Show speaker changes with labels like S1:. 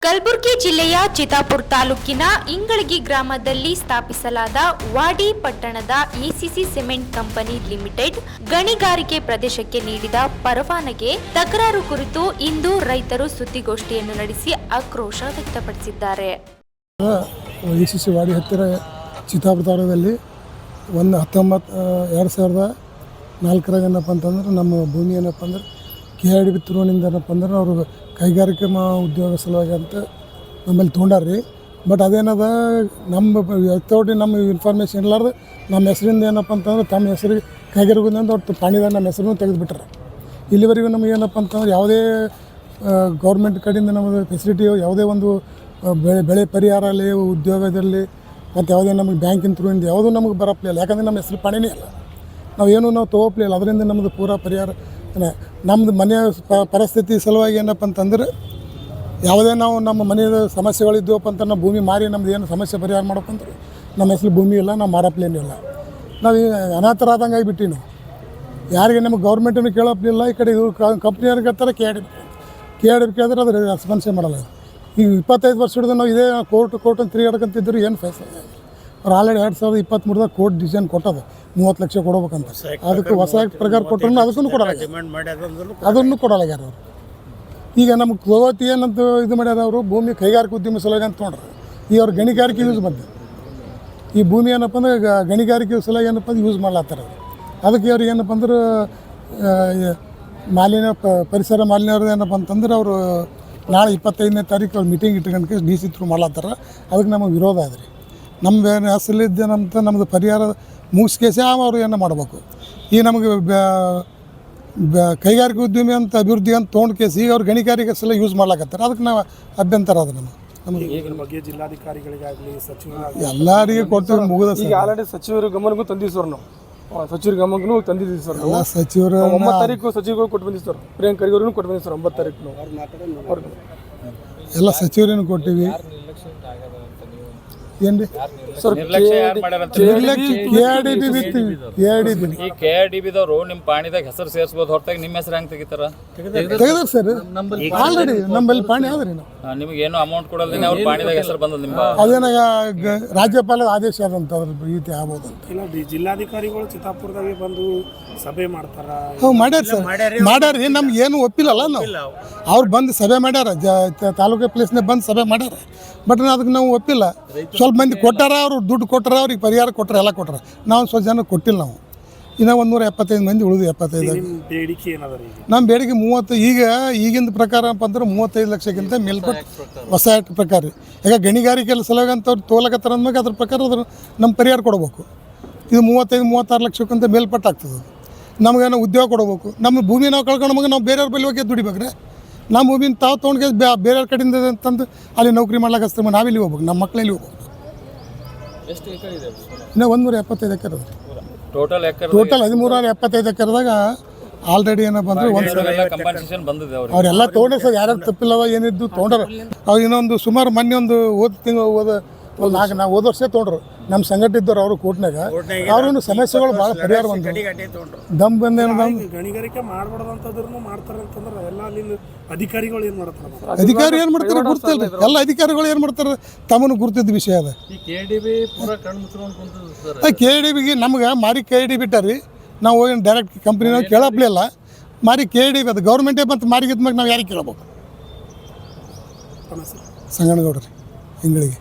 S1: ಕಲಬುರಗಿ ಜಿಲ್ಲೆಯ ಚಿತ್ತಾಪುರ ತಾಲೂಕಿನ ಇಂಗಳಗಿ ಗ್ರಾಮದಲ್ಲಿ ಸ್ಥಾಪಿಸಲಾದ ವಾಡಿ ಪಟ್ಟಣದ ಎಸಿಸಿ ಸಿಮೆಂಟ್ ಕಂಪನಿ ಲಿಮಿಟೆಡ್ ಗಣಿಗಾರಿಕೆ ಪ್ರದೇಶಕ್ಕೆ ನೀಡಿದ ಪರವಾನಗಿ ತಕರಾರು ಕುರಿತು ಇಂದು ರೈತರು ಸುದ್ದಿಗೋಷ್ಠಿಯನ್ನು ನಡೆಸಿ ಆಕ್ರೋಶ ವ್ಯಕ್ತಪಡಿಸಿದ್ದಾರೆ.
S2: ಎಸಿಸಿ ವಾಡಿ ಹತ್ತಿರ ಚಿತ್ತಾಪುರ ತಾಲೂಕಲ್ಲಿ 2004 ಏನಪ್ಪ ಅಂತಂದ್ರೆ ನಮ್ಮ ಭೂಮಿ ಏನಪ್ಪ ಅಂದ್ರೆ KIDB ತಿರುವನಿಂದ ಏನಪ್ಪ ಅಂದ್ರೆ ಅವರು ಕೈಗಾರಿಕೆ ಉದ್ಯೋಗ ಸಲುವಾಗಿ ಅಂತ ನಮ್ಮಲ್ಲಿ ತೊಗೊಂಡಾರ್ರಿ. ಬಟ್ ಅದೇನದ ನಮ್ಮ ವ್ಯಕ್ತೋಟಿ ನಮ್ಮ ಇನ್ಫಾರ್ಮೇಷನ್ ಇರಲಾರ್ದು ನಮ್ಮ ಹೆಸರಿಂದ ಏನಪ್ಪ ಅಂತಂದ್ರೆ ತಮ್ಮ ಹೆಸರಿಗೆ ಕೈಗಾರಿಕೆಯಿಂದ ಒಟ್ಟು ಪಾಣಿದಾಗ ನಮ್ಮ ಹೆಸರನ್ನು ತೆಗೆದುಬಿಟ್ರೆ. ಇಲ್ಲಿವರೆಗೂ ನಮಗೆ ಏನಪ್ಪ ಅಂತಂದ್ರೆ ಯಾವುದೇ ಗೌರ್ಮೆಂಟ್ ಕಡೆಯಿಂದ ನಮಗೆ ಫೆಸಿಲಿಟಿ ಯಾವುದೇ ಒಂದು ಬೆಳೆ ಪರಿಹಾರ ಅಲ್ಲಿ ಉದ್ಯೋಗದಲ್ಲಿ ಮತ್ತು ಯಾವುದೇ ನಮಗೆ ಬ್ಯಾಂಕಿನ ಥ್ರೂಯಿಂದ ಯಾವುದೂ ನಮಗೆ ಬರಪ್ಲಿಲ್ಲ. ಯಾಕಂದರೆ ನಮ್ಮ ಹೆಸರು ಪಾಣಿನೇ ಅಲ್ಲ, ನಾವು ತೊಗೋಪ್ಲಿಲ್ಲ. ಅದರಿಂದ ನಮ್ಮದು ಪೂರಾ ಪರಿಹಾರ ನಮ್ಮದು ಮನೆಯ ಪರಿಸ್ಥಿತಿ ಸಲುವಾಗಿ ಏನಪ್ಪ ಅಂತಂದ್ರೆ ಯಾವುದೇ ನಾವು ನಮ್ಮ ಮನೆಯ ಸಮಸ್ಯೆಗಳಿದ್ದೀವಪ್ಪ ಅಂತ ನಾವು ಭೂಮಿ ಮಾರಿ ನಮ್ದು ಏನು ಸಮಸ್ಯೆ ಪರಿಹಾರ ಮಾಡಪ್ಪ ಅಂದ್ರೆ ನಮ್ಮ ಹೆಸರು ಭೂಮಿ ಇಲ್ಲ, ನಾವು ಮಾರಪ್ಲೇನಿಲ್ಲ. ನಾವು ಅನಾಥರಾದಂಗೆ ಆಗಿಬಿಟ್ಟು ನಾವು ಯಾರಿಗೆ ನಮಗೆ ಗೌರ್ಮೆಂಟನ್ನು ಕೇಳಪ್ಲಿಲ್ಲ. ಈ ಕಡೆ ಇವರು ಕಂಪ್ನಿಯವ್ರಿಗೆ ಕೇಳ್ತಾರೆ KIDB ಕೇಳಿದ್ರೆ ಅದು ರೆಸ್ಪಾನ್ಸೇ ಮಾಡಲ್ಲ. ಈಗ 25 ವರ್ಷ ಹಿಡಿದು ನಾವು ಇದೇ ಕೋರ್ಟ್ ಅಂತ ತಿರುಗಾಡ್ಕೊಂತಿದ್ರು ಏನು ಫೈಸಲ್ ಅವ್ರು ಆಲ್ರೆಡಿ 2023ದಾಗ ಕೋರ್ಟ್ ಡಿಸಿಷನ್ ಕೊಟ್ಟದು 30 ಲಕ್ಷ ಕೊಡ್ಬೇಕಂತ. ಅದಕ್ಕೆ ಹೊಸ ಪ್ರಕಾರ ಕೊಟ್ಟರು ಅದಕ್ಕೂ ಕೊಡಲ್ಲ, ಅದನ್ನು ಕೊಡಲ್ಲ ಯಾರು ಅವರು. ಈಗ ನಮ್ಗೆ ತೊಗೋತಿ ಏನಂತ ಇದು ಮಾಡ್ಯಾರ ಅವರು ಭೂಮಿ ಕೈಗಾರಿಕೆ ಉದ್ಯಮ ಸಲುವಾಗಿ ಅಂತ ತೊಗೊಂಡ್ರೆ ಈಗ ಅವ್ರು ಗಣಿಗಾರಿಕೆ ಯೂಸ್ ಮಾಡಿದೆ. ಈ ಭೂಮಿ ಏನಪ್ಪ ಅಂದ್ರೆ ಗಣಿಗಾರಿಕೆ ಸಲುವಾಗಿ ಏನಪ್ಪ ಅಂದ್ರೆ ಯೂಸ್ ಮಾಡ್ಲತ್ತಾರೆ. ಅದಕ್ಕೆ ಅವ್ರಿಗೆ ಏನಪ್ಪ ಅಂದ್ರೆ ಪರಿಸರ ಮಾಲಿನ್ಯವ್ರದ್ದು ಏನಪ್ಪ ಅಂತಂದ್ರೆ ಅವರು ನಾಳೆ 25ನೇ ತಾರೀಕು ಅವ್ರು ಮೀಟಿಂಗ್ ಇಟ್ಕೊಂಡು DC ಥ್ರೂ ಮಾಡ್ಲತ್ತಾರ. ಅದಕ್ಕೆ ನಮಗೆ ವಿರೋಧ ಆದ್ರಿ. ನಮ್ಮ ಹೆಸರಲ್ಲಿದ್ದೇನಂತ ನಮ್ಮದು ಪರಿಹಾರ ಮುಗಿಸ್ಕೇಸಿ ಅವ್ರು ಏನೋ ಮಾಡಬೇಕು. ಈಗ ನಮಗೆ ಕೈಗಾರಿಕೆ ಉದ್ಯಮಿ ಅಂತ ಅಭಿವೃದ್ಧಿ ಅಂತ ತೊಗೊಂಡು ಕೇಸಿ ಈಗ ಅವ್ರು ಗಣಿಗಾರಿಕೆ ಸಲ ಯೂಸ್ ಮಾಡ್ಲಾಕತ್ತಾರೆ. ಅದಕ್ಕೆ ನಾವು ಅಭ್ಯಂತರ ಅದು ನಮಗೆ
S3: ಜಿಲ್ಲಾಧಿಕಾರಿಗಳಿಗಾಗಲಿ ಸಚಿವರಿಗೆ
S2: ಎಲ್ಲರಿಗೆ ಕೊಟ್ಟು ಮುಗಿದ
S3: ಈಗ ಆಲ್ರೆಡಿ ಸಚಿವರ ಗಮನಕ್ಕೂ ತಂದಿದ್ದು ಸರ್. ನಾವು ಸಚಿವರ ಗಮನಕ್ಕೂ ತಂದಿದ್ದೀವಿ ಸರ್.
S2: ಎಲ್ಲ ಸಚಿವರು
S3: 9 ತಾರೀಕು ಸಚಿವರುಗಳು ಕೊಟ್ಟು ಬಂದಿದ್ದು ಸರ್. ಪ್ರಿಯಾಂಕ್ ಖರ್ಗೆ ಅವ್ರಿಗೂ ಕೊಟ್ಟು ಬಂದಿದ್ದು ಸರ್ 9 ತಾರೀಕು
S2: ಎಲ್ಲ ಸಚಿವರೇನು ಕೊಟ್ಟಿವಿ. ಏನು
S3: ಸರ್
S4: KIDBದವರು ನಿಮ್ಮ ಪಾಣಿದಾಗ ಹೆಸರು ಸೇರಿಸ್ಬೋದು, ಹೊರತಾಗಿ ನಿಮ್ಮ ಹೆಸರು ಹೆಂಗೆ ತೆಗಿತಾರ?
S2: ತೆಗೆದ್ರು ಸರ್. ಆಲ್ರೆಡಿ ನಮ್ಮಲ್ಲಿ ಪಾಣಿ ಆದ್ರಿ ನಾವು
S4: ನಿಮಗೆ ಏನು ಅಮೌಂಟ್ ಕೊಡೋದಿಲ್ಲ, ಅವ್ರ ಪಾಣಿದಾಗ ಹೆಸರು ಬಂದದ ನಿಮ್ಮ
S2: ಅದೇನ ರಾಜ್ಯಪಾಲದ ಆದೇಶ ಆದಂತ ಅದ್ರ ರೀತಿ ಆಗ್ಬೋದು ಅಂತ.
S3: ಜಿಲ್ಲಾಧಿಕಾರಿಗಳು ಚಿತ್ತಾಪುರದಾಗೆ ಬಂದು ಸಭೆ ಮಾಡ್ತಾರ.
S2: ಮಾಡ್ಯಾರ ಸರ್, ಮಾಡ್ಯಾರ. ನಮ್ಗೆ ಏನು ಒಪ್ಪಿಲ್ಲಲ್ಲ ನಾವು. ಅವ್ರು ಬಂದು ಸಭೆ ಮಾಡ್ಯಾರ, ತಾಲೂಕು ಪ್ಲೇಸ್ನಾಗ ಬಂದು ಸಭೆ ಮಾಡ್ಯಾರ. ಬಟ್ ಅದಕ್ಕೆ ನಾವು ಒಪ್ಪಿಲ್ಲ. ಸ್ವಲ್ಪ ಮಂದಿ ಕೊಟ್ಟಾರ, ಅವರು ದುಡ್ಡು ಕೊಟ್ಟಾರ, ಅವ್ರಿಗೆ ಪರಿಹಾರ ಕೊಟ್ಟಾರ, ಎಲ್ಲ ಕೊಟ್ಟಾರ. ನಾವು ಸ್ವಲ್ಪ ಜನ ಕೊಟ್ಟಿಲ್ಲ. ನಾವು ಇನ್ನೂ 175 ಮಂದಿ ಉಳಿದು 75.
S3: ಬೇಡಿಕೆ ಏನಾದ್ರಿ?
S2: ನಮ್ಮ ಬೇಡಿಕೆ 30. ಈಗಿನ ಪ್ರಕಾರ ಏನಪ್ಪ ಅಂದ್ರೆ 35 ಲಕ್ಷಕ್ಕಿಂತ ಮೇಲ್ಪಟ್ಟು ಹೊಸ ಆ್ಯಕ್ಟ್ ಪ್ರಕಾರ. ಈಗ ಗಣಿಗಾರಿಕೆ ಸಲುವಾಗಿ ಅಂತ ಅವ್ರು ತೋಲಕತ್ತಾರ ಅಂದ್ಮೇಲೆ ಅದ್ರ ಪ್ರಕಾರ ಅದ್ರ ನಮ್ಮ ಪರಿಹಾರ ಕೊಡಬೇಕು. ಇದು 35-36 ಲಕ್ಷಕ್ಕಿಂತ ಮೇಲ್ಪಟ್ಟು ಆಗ್ತದೆ. ನಮಗೇನೋ ಉದ್ಯೋಗ ಕೊಡಬೇಕು. ನಮ್ಮ ಭೂಮಿ ನಾವು ಕಳ್ಕೊಂಡಾಗ ನಾವು ಬೇರೆಯವ್ರ ಬಳಿ ಹೋಗಿ ದುಡಿಬೇಕ್ರೆ. ನಮ್ಮ ಭೂಮಿನ ತಾವು ತೊಗೊಂಡು ಬೇರೆಯವ್ರ ಕಡೆಯಿಂದ ತಂದು ಅಲ್ಲಿ ನೌಕರಿ ಮಾಡ್ಲಿಕ್ಕೆ ಹಚ್ತಾರೆ. ನಾವಿಲ್ಲಿ ಹೋಗ್ಬೇಕು, ನಮ್ಮ ಮಕ್ಕಳಲ್ಲಿ ಹೋಗ್ಬೇಕು. ಇನ್ನೂ 175 ಎಕರೆ ಅದ ಟೋಟಲ್ 1375 ಎಕರೆದಾಗ ಆಲ್ರೆಡಿ ಏನಪ್ಪ ಅಂದ್ರೆ ಅವರೆಲ್ಲ ತೊಗೊಂಡ್ರೆ ಸರ್. ಯಾರ್ಯಾರು ತಪ್ಪಿಲ್ಲವ ಏನಿದ್ದು ತೊಗೊಂಡ್ರೆ ಅವ್ರು ಇನ್ನೊಂದು ಸುಮಾರು ಮೊನ್ನೆ ಒಂದು ಹೋದ ವರ್ಷ ತೊಗೊಂಡ್ರು. ನಮ್ಮ ಸಂಘಟ ಇದ್ದವ್ರು ಅವರು ಕೋರ್ಟ್ನಾಗ ಅವ್ರೂ ಸಮಸ್ಯೆಗಳು ಭಾಳ ಪರಿಹಾರ ಬಂದು ದಮ್ ಬಂದೇನು
S3: ಗಣಿಗಾರಿಕೆ ಮಾಡ್ಬಾರ್ದಂತದ್ರೂ ಮಾಡ್ತಾರೆ ಅಂತಂದ್ರೆ ಎಲ್ಲ ಅಲ್ಲಿನ ಅಧಿಕಾರಿಗಳು ಏನು ಮಾಡ್ತಾರೆ?
S2: ಅಧಿಕಾರಿ ಏನು ಮಾಡ್ತಾರೆ ಗುರ್ತಿಲ್ಲ. ಎಲ್ಲ ಅಧಿಕಾರಿಗಳು ಏನು ಮಾಡ್ತಾರೆ ತಮ್ಮನ್ನು ಗುರ್ತಿದ್ದ ವಿಷಯ ಅದ. KIDBಗೆ ನಮ್ಗೆ ಮಾರಿ KIDB ಬಿಟ್ಟಾರಿ. ನಾವು ಹೋಗಿ ಡೈರೆಕ್ಟ್ ಕಂಪ್ನಿನಾಗ ಕೇಳಪ್ಲಿಲ್ಲ. ಮಾರಿ KIDB ಅದು ಗೌರ್ಮೆಂಟೇ ಬಂತು ಮಾರಿಗಿದ್ಮ್ಯಾಗ ನಾವು ಯಾರಿಗೆ ಕೇಳಬೇಕು? ಸಂಗನಗೌಡ್ರಿ ಇಂಗಳಿಗೆ.